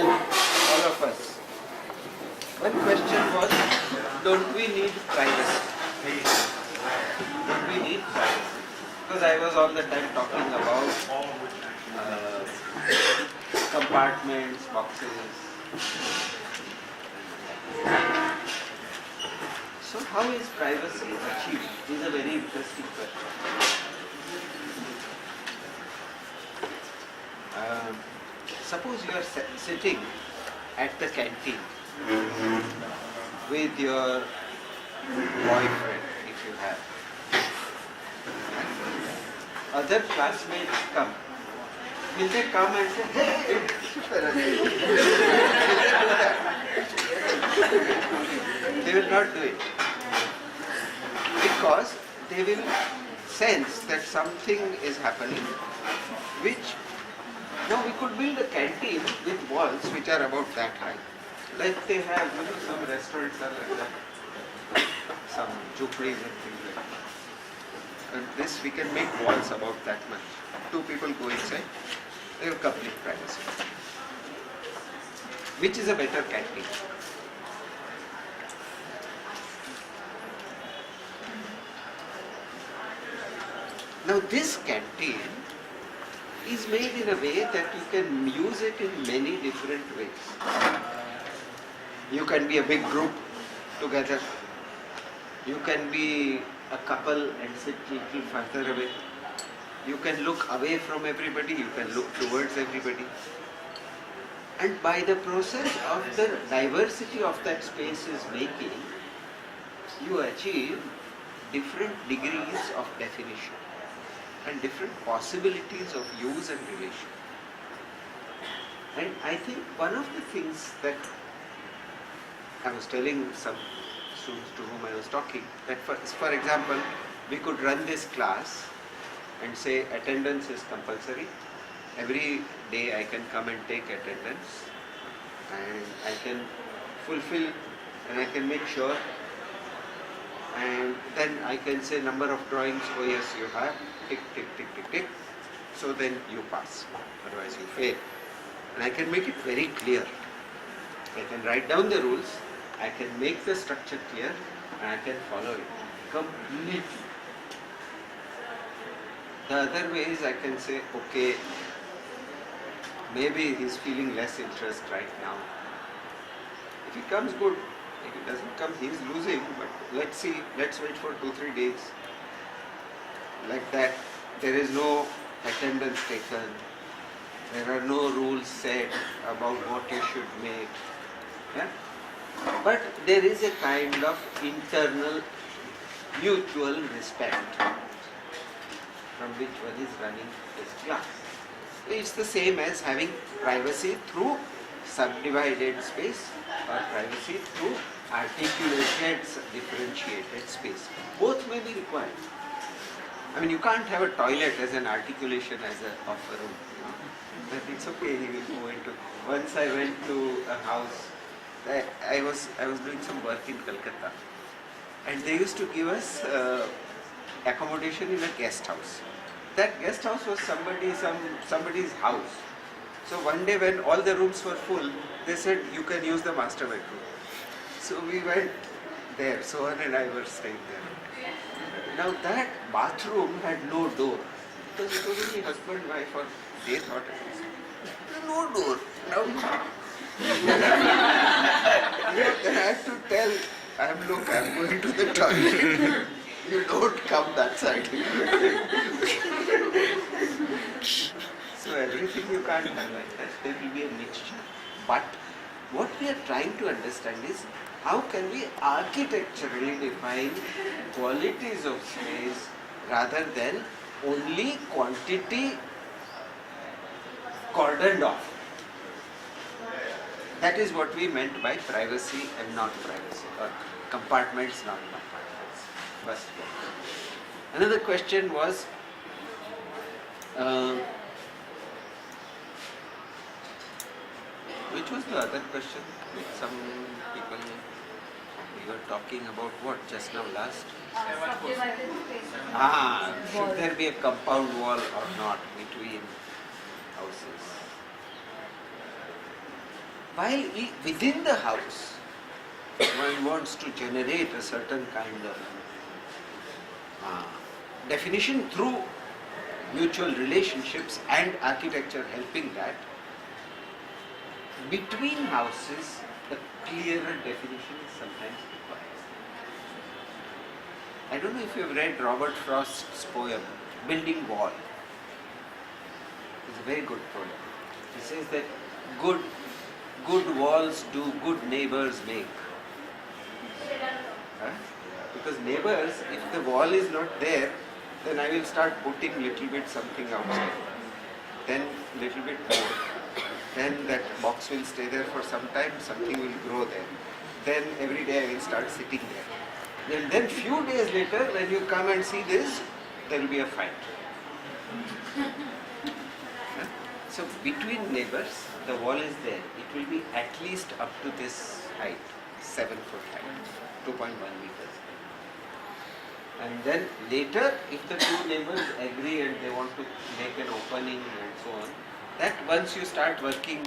tell all of us. One question was, don't we need privacy? Don't we need privacy? Because I was all the time talking about compartments, boxes. So how is privacy achieved? This is a very interesting question. Suppose you are sitting at the canteen with your boyfriend, if you have. Other classmates come. Will they come and say, hey, they will not do it. Because they will sense that something is happening which, now we could build a canteen with walls which are about that high. Like they have, some restaurants are like that. Some jhupris and things like that. And this we can make walls about that much. Two people go inside, they have complete privacy. Which is a better canteen? Now this canteen is made in a way that you can use it in many different ways. You can be a big group together. You can be a couple and sit a little further away. You can look away from everybody, you can look towards everybody. And by the process of the diversity of that space is making, you achieve different degrees of definition and different possibilities of use and relation. And I think one of the things that I was telling some students to whom I was talking, that for example, we could run this class and say attendance is compulsory. Every day I can come and take attendance and I can fulfill and I can make sure, and then I can say number of drawings, oh yes you have, tick, tick, tick, tick, tick, so then you pass, otherwise you fail. And I can make it very clear. I can write down the rules, I can make the structure clear, and I can follow it completely. The other way is I can say, okay, maybe he's feeling less interest right now. If he comes, good. If he doesn't come, he's losing, but let's see, let's wait for 2-3 days. Like that, there is no attendance taken. There are no rules set about what you should make. Yeah? But there is a kind of internal mutual respect from which one is running this class. It's the same as having privacy through subdivided space or privacy through articulated, differentiated space. Both may be required. I mean, you can't have a toilet as an articulation of a room. But it's okay, he will go into. Once I went to a house, I was doing some work in Calcutta, and they used to give us accommodation in a guest house. That guest house was somebody's house. So one day when all the rooms were full, they said you can use the master bedroom. So we went there. Sohan and I were staying there. Now that bathroom had no door, because it was only husband, wife, or they thought it was. No door. Now then I had to tell, I'm going to the toilet. You don't come that side. So everything you can't have like that. There will be a mixture. But what we are trying to understand is how can we architecturally define qualities of space rather than only quantity cordoned off. That is what we meant by privacy and non-privacy, or compartments, non-compartments. First question. Another question was, which was the other question? With some people, we were talking about what just now last? Subdivided space. Should there be a compound wall or not between houses? while within the house one wants to generate a certain kind of definition through mutual relationships and architecture helping that, between houses a clearer definition is sometimes required. I don't know if you have read Robert Frost's poem, Building Wall. It's a very good poem. He says that good walls do good neighbors make. Huh? Because neighbors, if the wall is not there, then I will start putting little bit something outside, then little bit more. Then that box will stay there for some time, something will grow there. Then every day I will start sitting there. And then few days later, when you come and see this, there will be a fight. Huh? So between neighbors, the wall is there. It will be at least up to this height, 7 foot height, 2.1 meters. And then later, if the two neighbors agree and they want to make an opening and so on, that once you start working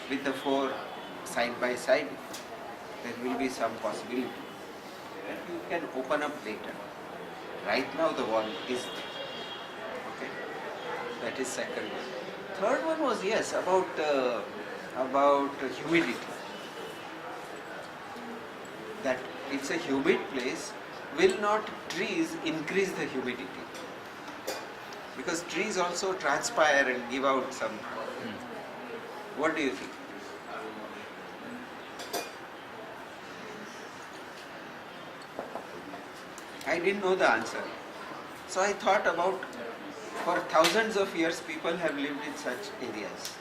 with the four side by side, there will be some possibility that you can open up later. Right now the wall is there. Okay, that is second one. Third one was yes about humidity. That it's a humid place. Will not trees increase the humidity? Because trees also transpire and give out some. What do you think? I didn't know the answer. So I thought about, for thousands of years people have lived in such areas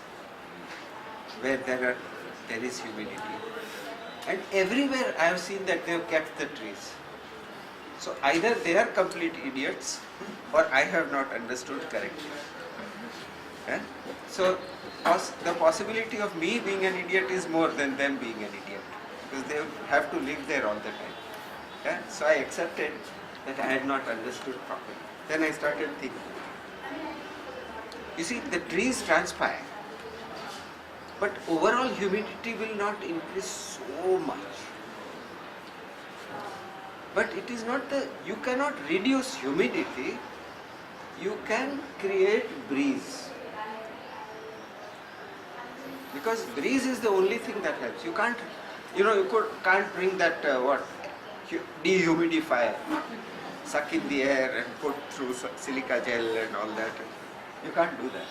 where there is humidity. And everywhere I have seen that they have kept the trees. So either they are complete idiots or I have not understood correctly. So the possibility of me being an idiot is more than them being an idiot, because they have to live there all the time. So I accepted that I had not understood properly. Then I started thinking. You see, the trees transpire, but overall humidity will not increase so much. But it is not you cannot reduce humidity, you can create breeze. Because breeze is the only thing that helps. You can't, can't bring that, dehumidifier, suck in the air and put through silica gel and all that. You can't do that.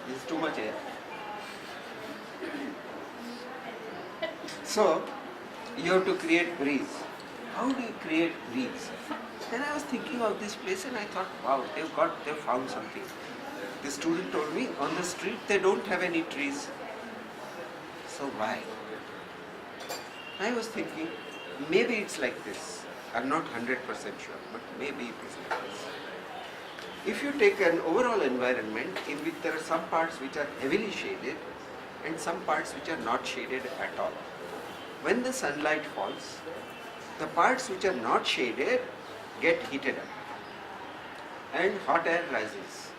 It's too much air. So, you have to create breeze. How do you create breeze? Then I was thinking of this place and I thought, wow, they've found something. The student told me, on the street they don't have any trees. So why? I was thinking, maybe it's like this. I'm not 100% sure, but maybe it is like this. If you take an overall environment in which there are some parts which are heavily shaded and some parts which are not shaded at all. When the sunlight falls, the parts which are not shaded get heated up and hot air rises.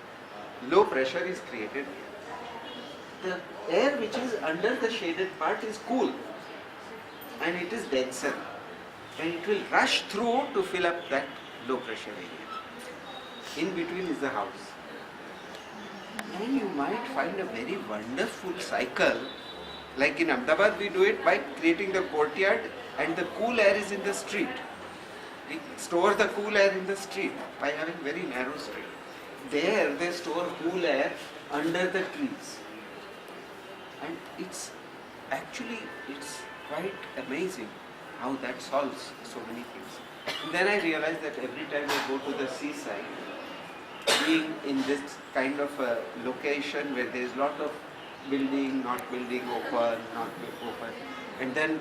Low pressure is created here. The air which is under the shaded part is cool and it is denser and it will rush through to fill up that low pressure area. In between is the house. And you might find a very wonderful cycle. Like in Ahmedabad, we do it by creating the courtyard and the cool air is in the street. We store the cool air in the street by having very narrow street. There they store cool air under the trees. And it's quite amazing how that solves so many things. And then I realized that every time I go to the seaside, being in this kind of a location where there is a lot of building, not building, open, not open, and then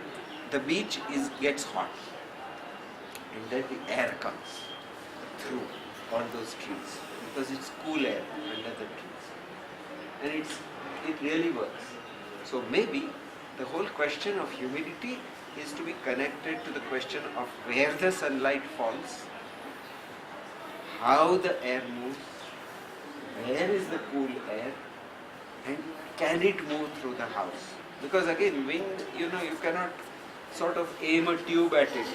the beach gets hot, and then the air comes through all those trees because it's cool air under the trees, and it really works. So maybe the whole question of humidity is to be connected to the question of where the sunlight falls, how the air moves, where is the cool air, And can it move through the house? Because again, wind, you cannot sort of aim a tube at it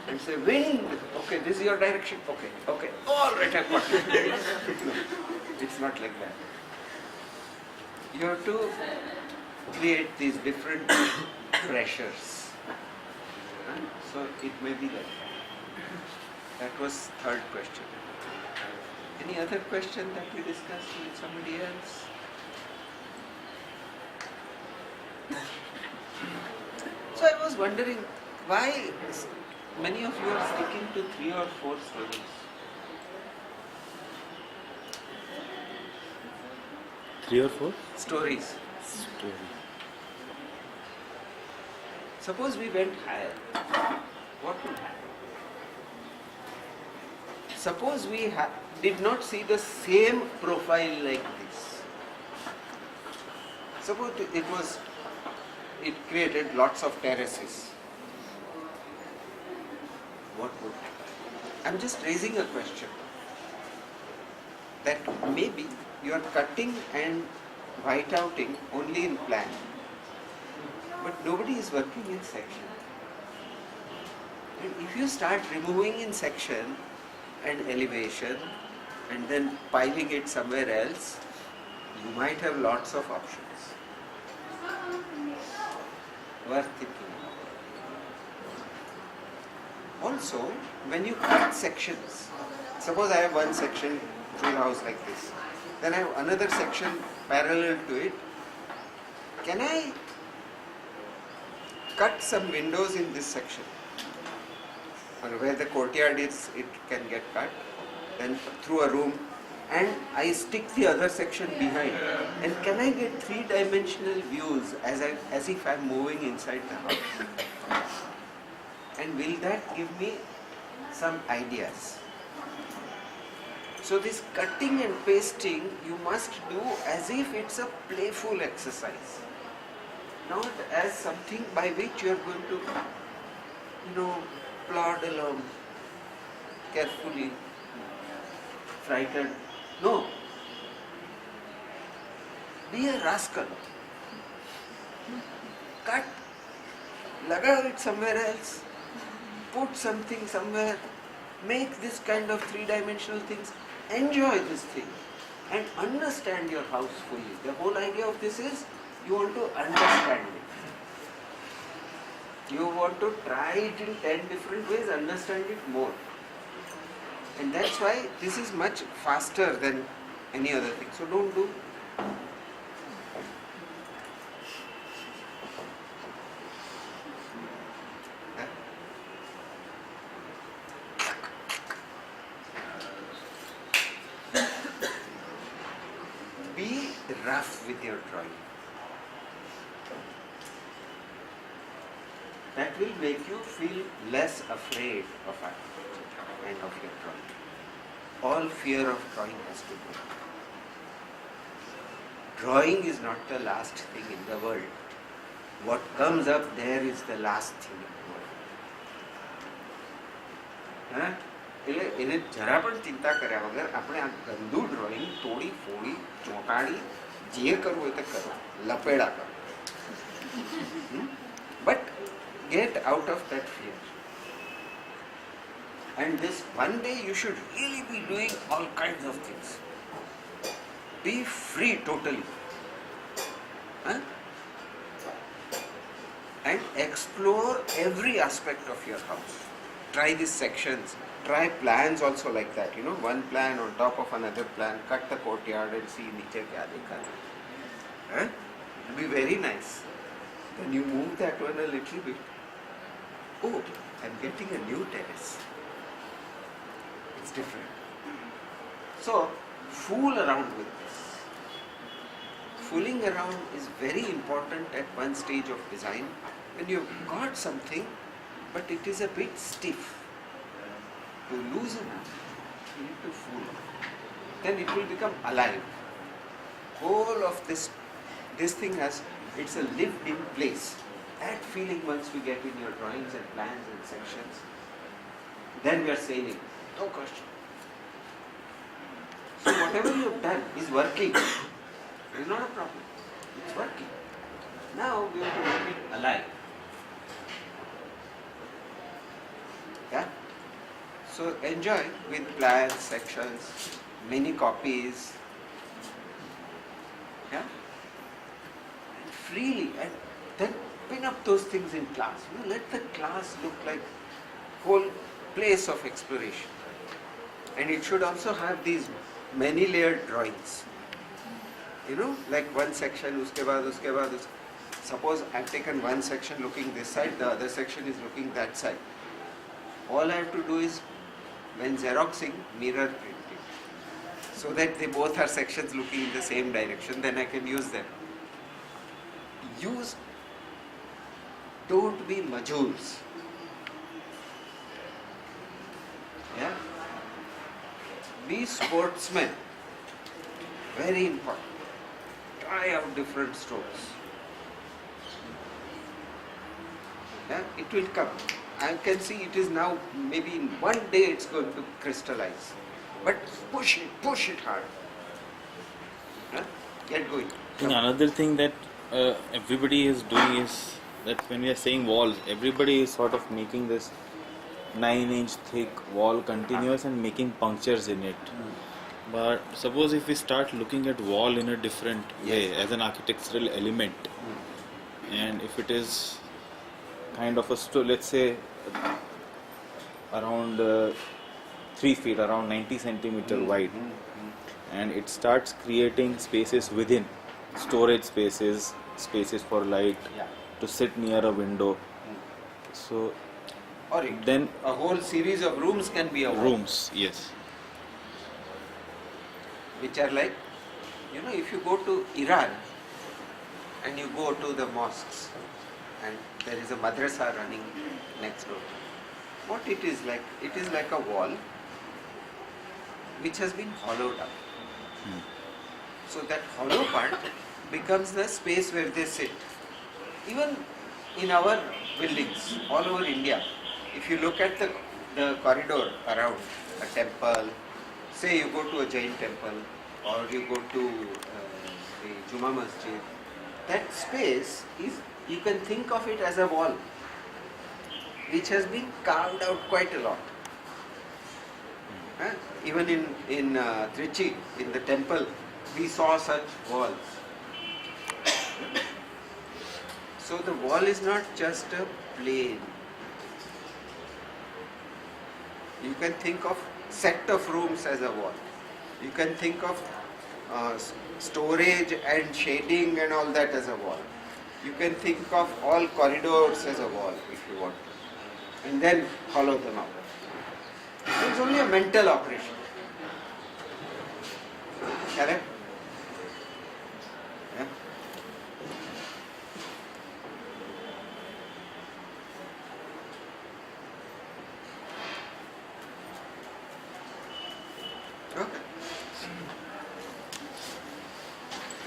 and say, wind, okay, this is your direction, okay, all right, I've got it. No, it's not like that. You have to create these different pressures. So it may be like that. That was third question. Any other question that we discussed with somebody else? So I was wondering why many of you are sticking to 3 or 4 stories. 3 or 4 Stories. stories. Suppose we went higher. What would happen? Suppose we did not see the same profile like this. Suppose it created lots of terraces. What would happen? I'm just raising a question. That maybe you are cutting and whiteouting only in plan, but nobody is working in section. And if you start removing in section and elevation and then piling it somewhere else, you might have lots of options. Worth thinking about. Also, when you cut sections, suppose I have one section through the house like this, then I have another section parallel to it. Can I cut some windows in this section? Or where the courtyard is, it can get cut, then through a room, and I stick the other section behind. And can I get 3-dimensional views as if I'm moving inside the house? And will that give me some ideas? So this cutting and pasting, you must do as if it's a playful exercise, not as something by which you are going to, plod along carefully, frightened. No. Be a rascal. Cut, lagao it somewhere else, put something somewhere, make this kind of 3-dimensional things, enjoy this thing and understand your house fully. The whole idea of this is you want to understand it. You want to try it in 10 different ways, understand it more. And that's why this is much faster than any other thing. So don't do. Be rough with your drawing. That will make you feel less afraid of architecture and of your drawing. All fear of drawing has to go. Drawing is not the last thing in the world. What comes up there is the last thing in the world. એટલે એને જરા પણ ચિંતા કર્યા વગર આપણે આ ગંદુ ડ્રોઈંગ તોડી ફોડી ચોંટાડી જે કરવું હોય તે કરો, લપેડા કરો. But get out of that fear. And this one day you should really be doing all kinds of things. Be free totally. And explore every aspect of your house. Try these sections. Try plans also like that. One plan on top of another plan. Cut the courtyard and see niche kya dekha. It will be very nice. Then you move that one a little bit. Oh, I'm getting a new terrace. It's different. So, fool around with this. Fooling around is very important at one stage of design when you've got something but it is a bit stiff. To loosen it, you need to fool. Then it will become alive. Whole of this thing it's a lived in place. That feeling once we get in your drawings and plans and sections, then we are sailing. No question. So whatever you have done is working. It's not a problem. It's working. Now we have to make it alive. Yeah? So enjoy with plans, sections, many copies. Yeah? And freely, and then pin up those things in class. Let the class look like whole place of exploration. And it should also have these many layered drawings. Like one section, uske baad, suppose I've taken one section looking this side, the other section is looking that side. All I have to do is, when xeroxing, mirror print it. So that they both are sections looking in the same direction, then I can use them. Don't be majuls. Yeah? Be sportsmen. Very important. Try out different strokes. Yeah? It will come. I can see it is now, maybe in one day it's going to crystallize. But push it hard. Yeah? Get going. I think another thing that everybody is doing is that when we are saying walls, everybody is sort of making this 9-inch thick wall continuous and making punctures in it. But suppose if we start looking at wall in a different way as an architectural element, and if it is kind of let's say around 3 feet, around 90 centimeter wide, and it starts creating spaces within, storage spaces for light, to sit near a window. So Or then a whole series of rooms can be a wall. rooms, yes. Which are like, if you go to Iran and you go to the mosques and there is a madrasa running next door, what it is like a wall which has been hollowed up. So that hollow part becomes the space where they sit. Even in our buildings all over India, if you look at the corridor around a temple, say you go to a Jain temple or you go to the Juma Masjid, that space is, you can think of it as a wall which has been carved out quite a lot. Even in Trichy, in the temple, we saw such walls. So the wall is not just a plane. You can think of set of rooms as a wall. You can think of storage and shading and all that as a wall. You can think of all corridors as a wall if you want to. And then hollow them out. It's only a mental operation. Correct? Yeah? Okay.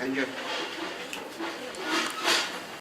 Enjoy.